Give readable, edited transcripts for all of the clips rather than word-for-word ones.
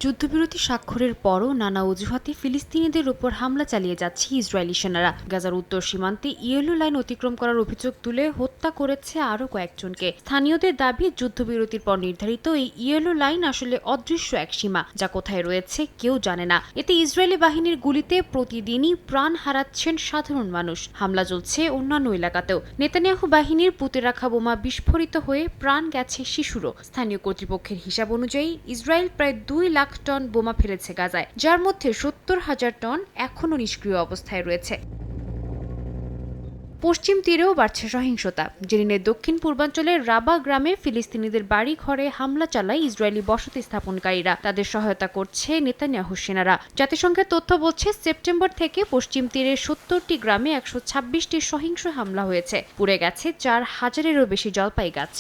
যুদ্ধবিরতি স্বাক্ষরের পরও নানা অজুহাতে ফিলিস্তিনিদের উপর হামলা চালিয়ে যাচ্ছে ইসরায়েলি সেনারা। গাজার উত্তর সীমান্তে ইয়েলো লাইন অতিক্রম করার অভিযোগ তুলে হত্যা করেছে আরও কয়েকজনকে। স্থানীয়দের দাবি, যুদ্ধবিরতির পর নির্ধারিত এই ইয়েলো লাইন আসলে অদৃশ্য এক সীমা, যা কোথায় রয়েছে কেউ জানে না। এতে ইসরায়েলি বাহিনীর গুলিতে প্রতিদিনই প্রাণ হারাচ্ছেন সাধারণ মানুষ। হামলা চলছে অন্যান্য এলাকাতেও। নেতানিয়াহু বাহিনীর পুঁতে রাখা বোমা বিস্ফোরিত হয়ে প্রাণ গেছে শিশুরও। স্থানীয় কর্তৃপক্ষের হিসাব অনুযায়ী ইসরায়েল প্রায় 2 লাখ টন বোমা ফেলেছে গাজায়, যার মধ্যে 70,000 টন এখনও নিষ্ক্রিয় অবস্থায় রয়েছে। পশ্চিম তীরেও বাড়ছে সহিংসতা। জেনিনের দক্ষিণ পূর্বাঞ্চলের রাবা গ্রামে ফিলিস্তিনিদের বাড়ি ঘরে হামলা চালায় ইসরায়েলি বসতি স্থাপনকারীরা। তাদের সহায়তা করছে নেতানিয়াহু সেনারা। জাতিসংঘের তথ্য বলছে, সেপ্টেম্বর থেকে পশ্চিম তীরের 70টি গ্রামে 126টি সহিংস হামলা হয়েছে। পুড়ে গেছে 4,000-এরও বেশি জলপাই গাছ।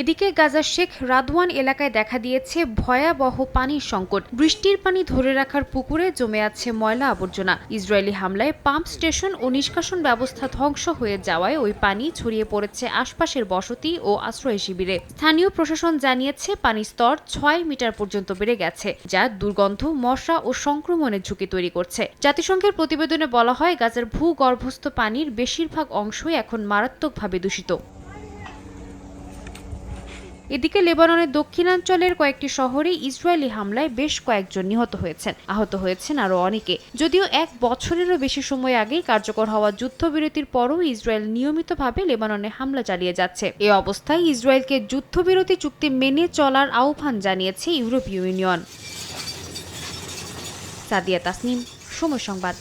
এদিকে গাজার শেখ রাদওয়ান এলাকায় দেখা দিয়েছে ভয়াবহ পানির সংকট। বৃষ্টির পানি ধরে রাখার পুকুরে জমে আছে ময়লা আবর্জনা। ইসরায়েলি হামলায় পাম্প স্টেশন ও নিষ্কাশন ব্যবস্থা ধ্বংস হয়ে যাওয়ায় ওই পানি ছড়িয়ে পড়েছে আশপাশের বসতি ও আশ্রয় শিবিরে। স্থানীয় প্রশাসন জানিয়েছে, পানির স্তর 6 মিটার পর্যন্ত বেড়ে গেছে, যা দুর্গন্ধ, মশা ও সংক্রমণের ঝুঁকি তৈরি করছে। জাতিসংঘের প্রতিবেদনে বলা হয়, গাজার ভূগর্ভস্থ পানির বেশিরভাগ অংশই এখন মারাত্মকভাবে দূষিত। এদিকে লেবাননের দক্ষিণাঞ্চলের কয়েকটি শহরে ইসরায়েলি হামলায় বেশ কয়েকজন নিহত হয়েছেন। আহত হয়েছেন আরও অনেকে। যদিও 1 বছরেরও বেশি সময় আগেই কার্যকর হওয়া যুদ্ধবিরতির পরও ইসরায়েল নিয়মিতভাবে লেবাননে হামলা চালিয়ে যাচ্ছে। এ অবস্থায় ইসরায়েলকে যুদ্ধবিরতি চুক্তি মেনে চলার আহ্বান জানিয়েছে ইউরোপীয় ইউনিয়ন। সাদিয়া তাসনিম, সময় সংবাদ।